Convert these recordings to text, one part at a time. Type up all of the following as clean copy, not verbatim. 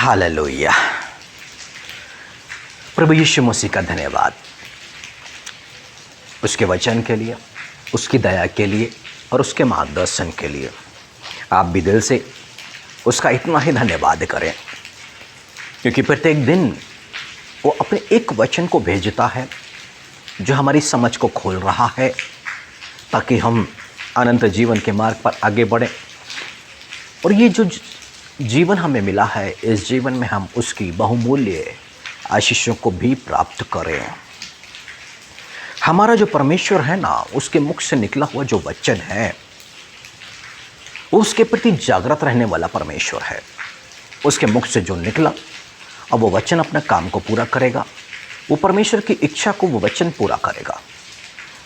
Hallelujah. प्रभु यीशु मसीह का धन्यवाद उसके वचन के लिए, उसकी दया के लिए और उसके मार्गदर्शन के लिए। आप भी दिल से उसका इतना ही धन्यवाद करें, क्योंकि प्रत्येक दिन वो अपने एक वचन को भेजता है जो हमारी समझ को खोल रहा है, ताकि हम अनंत जीवन के मार्ग पर आगे बढ़ें। और ये जो जीवन हमें मिला है, इस जीवन में हम उसकी बहुमूल्य आशीषों को भी प्राप्त करें। हमारा जो परमेश्वर है ना, उसके मुख से निकला हुआ जो वचन है, वो उसके प्रति जागृत रहने वाला परमेश्वर है। उसके मुख से जो निकला, अब वो वचन अपना काम को पूरा करेगा। वो परमेश्वर की इच्छा को वो वचन पूरा करेगा।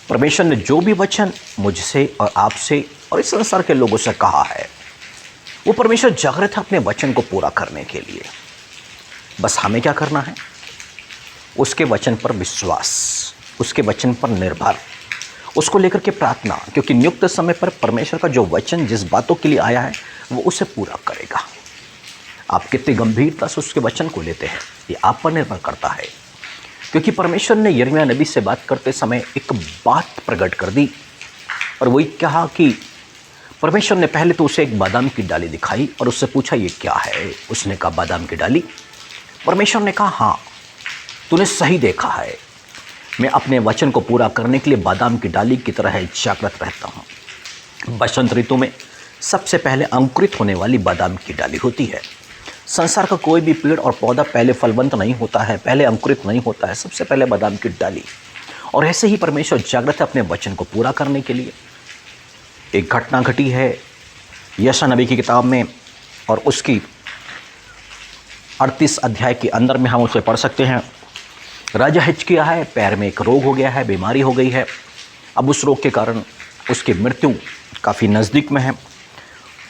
परमेश्वर ने जो भी वचन मुझसे और आपसे और इस संसार के लोगों से कहा है, वो परमेश्वर जागृत है अपने वचन को पूरा करने के लिए। बस हमें क्या करना है? उसके वचन पर विश्वास, उसके वचन पर निर्भर, उसको लेकर के प्रार्थना, क्योंकि नियुक्त समय पर परमेश्वर का जो वचन जिस बातों के लिए आया है वो उसे पूरा करेगा। आप कितनी गंभीरता से उसके वचन को लेते हैं, ये आप पर निर्भर करता है। क्योंकि परमेश्वर ने यिर्मयाह नबी से बात करते समय एक बात प्रकट कर दी, और वही कहा कि परमेश्वर ने पहले तो उसे एक बादाम की डाली दिखाई और उससे पूछा ये क्या है। उसने कहा बादाम की डाली। परमेश्वर ने कहा हाँ, तूने सही देखा है, मैं अपने वचन को पूरा करने के लिए बादाम की डाली की तरह जागृत रहता हूँ। बसंत ऋतु में सबसे पहले अंकुरित होने वाली बादाम की डाली होती है। संसार का कोई भी पेड़ और पौधा पहले फलवंत नहीं होता है, पहले अंकुरित नहीं होता है, सबसे पहले बादाम की डाली। और ऐसे ही परमेश्वर जागृत है अपने वचन को पूरा करने के लिए। एक घटना घटी है यशायाह नबी की किताब में, और उसकी 38 अध्याय के अंदर में हम उसे पढ़ सकते हैं। राजा हिजकिय्याह है, पैर में एक रोग हो गया है, बीमारी हो गई है। अब उस रोग के कारण उसकी मृत्यु काफ़ी नज़दीक में है।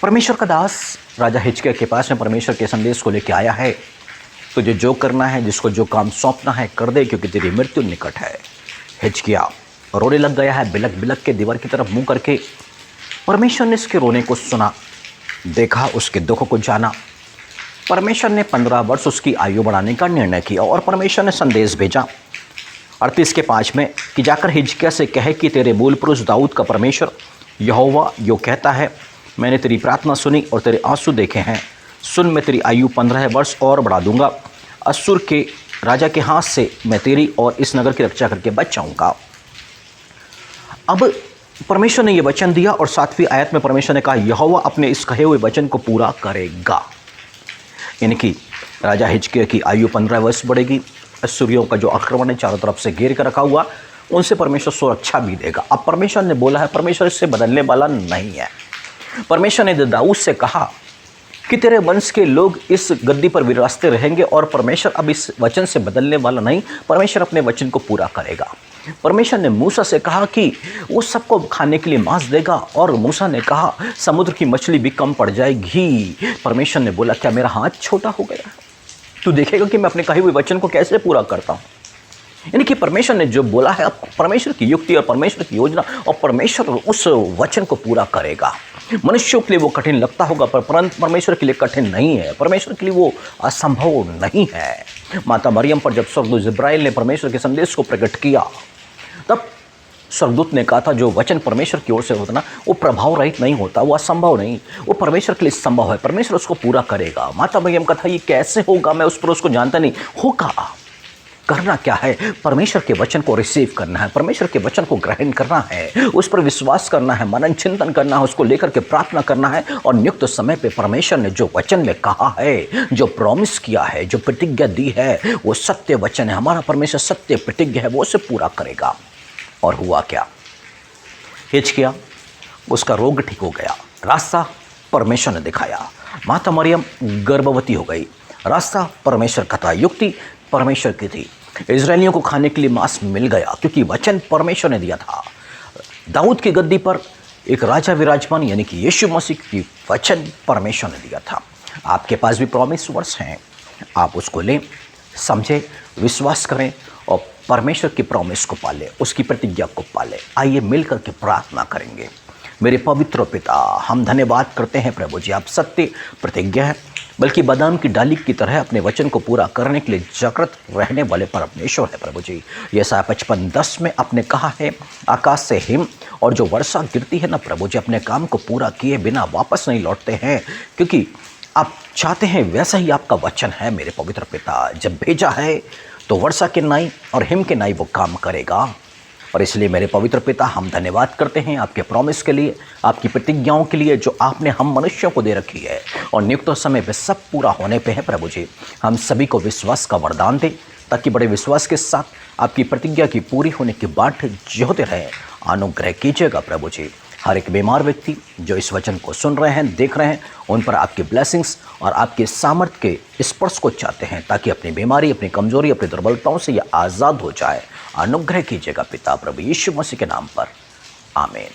परमेश्वर का दास राजा हिजकिय्याह के पास में परमेश्वर के संदेश को लेकर आया है, तुझे जो करना है, जिसको जो काम सौंपना है कर दे, क्योंकि तेरी मृत्यु निकट है। हिजकिय्याह रोने लग गया है, बिलक बिलक के दीवार की तरफ मुँह करके। परमेश्वर ने इसके रोने को सुना, देखा, उसके दुख को जाना। परमेश्वर ने 15 वर्ष उसकी आयु बढ़ाने का निर्णय किया, और परमेश्वर ने संदेश भेजा 38 के 5 में कि जाकर हिजकिय्याह से कहे कि तेरे मूल पुरुष दाऊद का परमेश्वर यहोवा यो कहता है, मैंने तेरी प्रार्थना सुनी और तेरे आंसू देखे हैं। सुन, मैं तेरी आयु 15 वर्ष और बढ़ा दूंगा। अश्शूर के राजा के हाथ से मैं तेरी और इस नगर की रक्षा करके बच जाऊंगा। अब परमेश्वर ने यह वचन दिया, और 7वीं आयत में परमेश्वर ने कहा यहोवा अपने इस कहे हुए वचन को पूरा करेगा। यानी कि राजा हिजकिय्याह की आयु 15 वर्ष बढ़ेगी। अश्शूरियों का जो आक्रमण है चारों तरफ से घेर कर रखा हुआ, उनसे परमेश्वर सुरक्षा भी देगा। अब परमेश्वर ने बोला है, परमेश्वर इससे बदलने वाला नहीं है। परमेश्वर ने दाऊद से कहा कि तेरे वंश के लोग इस गद्दी पर विराजते रहेंगे, और परमेश्वर अब इस वचन से बदलने वाला नहीं, परमेश्वर अपने वचन को पूरा करेगा। परमेश्वर ने मूसा से कहा कि वो सबको खाने के लिए मांस देगा, और मूसा ने कहा समुद्र की मछली भी कम पड़ जाएगी। परमेश्वर ने बोला क्या मेरा हाथ छोटा हो गया? तू देखेगा कि मैं अपने कहे हुए वचन को कैसे पूरा करता हूँ। यानी कि परमेश्वर ने जो बोला है, अब परमेश्वर की युक्ति और परमेश्वर की योजना, और परमेश्वर उस वचन को पूरा करेगा। मनुष्यों के लिए वो कठिन लगता होगा, पर परमेश्वर के लिए कठिन नहीं है, परमेश्वर के लिए वो असंभव नहीं है। माता मरियम पर जब स्वर्गदूत जिब्राइल ने परमेश्वर के संदेश को प्रकट किया, तब स्वर्गदूत ने कहा था जो वचन परमेश्वर की ओर से होता ना, वो प्रभाव रहित नहीं होता, वो असंभव नहीं, वो परमेश्वर के लिए संभव है, परमेश्वर उसको पूरा करेगा। माता मरियम का था ये कैसे होगा, मैं उस पर उसको जानता नहीं। होगा। करना क्या है? परमेश्वर के वचन को रिसीव करना है, परमेश्वर के वचन को ग्रहण करना है, उस पर विश्वास करना है, मनन चिंतन करना है, उसको लेकर के प्रार्थना करना है। और नियुक्त समय पे परमेश्वर ने जो वचन में कहा है, जो प्रॉमिस किया है, जो प्रतिज्ञा दी है, वो सत्य वचन है। हमारा परमेश्वर सत्य प्रतिज्ञा है, वो उसे पूरा करेगा। और हुआ क्या? हिजकिय्याह, उसका रोग ठीक हो गया, रास्ता परमेश्वर ने दिखाया। माता मरियम गर्भवती हो गई, रास्ता परमेश्वर का था, युक्ति परमेश्वर की थी। इजरायलियों को खाने के लिए मांस मिल गया, क्योंकि वचन परमेश्वर ने दिया था। दाऊद की गद्दी पर एक राजा विराजमान, यानी कि यीशु मसीह की वचन परमेश्वर ने दिया था। आपके पास भी प्रॉमिस वर्ड्स हैं, आप उसको लें, समझें, विश्वास करें और परमेश्वर की प्रॉमिस को पालें, उसकी प्रतिज्ञा को पालें। आइए मिलकर के प्रार्थना करेंगे। मेरे पवित्र पिता, हम धन्यवाद करते हैं प्रभु जी, आप सत्य प्रतिज्ञा है, बल्कि बादाम की डाली की तरह अपने वचन को पूरा करने के लिए जागृत रहने वाले परमेश्वर है प्रभु जी। यसाया 55:10 में आपने कहा है, आकाश से हिम और जो वर्षा गिरती है ना प्रभु जी, अपने काम को पूरा किए बिना वापस नहीं लौटते हैं, क्योंकि आप चाहते हैं वैसा ही आपका वचन है मेरे पवित्र पिता। जब भेजा है तो वर्षा के नाई और हिम के नाई वो काम करेगा। और इसलिए मेरे पवित्र पिता, हम धन्यवाद करते हैं आपके प्रॉमिस के लिए, आपकी प्रतिज्ञाओं के लिए जो आपने हम मनुष्यों को दे रखी है और नियुक्त समय पे सब पूरा होने पे है प्रभु जी। हम सभी को विश्वास का वरदान दें ताकि बड़े विश्वास के साथ आपकी प्रतिज्ञा की पूरी होने की बाट जोते रहें। अनुग्रह कीजिएगा प्रभु जी। हर एक बीमार व्यक्ति जो इस वचन को सुन रहे हैं, देख रहे हैं, उन पर आपकी ब्लेसिंग्स और आपके सामर्थ्य के स्पर्श को चाहते हैं ताकि अपनी बीमारी, अपनी कमजोरी, अपनी दुर्बलताओं से ये आज़ाद हो जाए। अनुग्रह कीजिएगा पिता प्रभु यीशु मसीह के नाम पर, आमीन।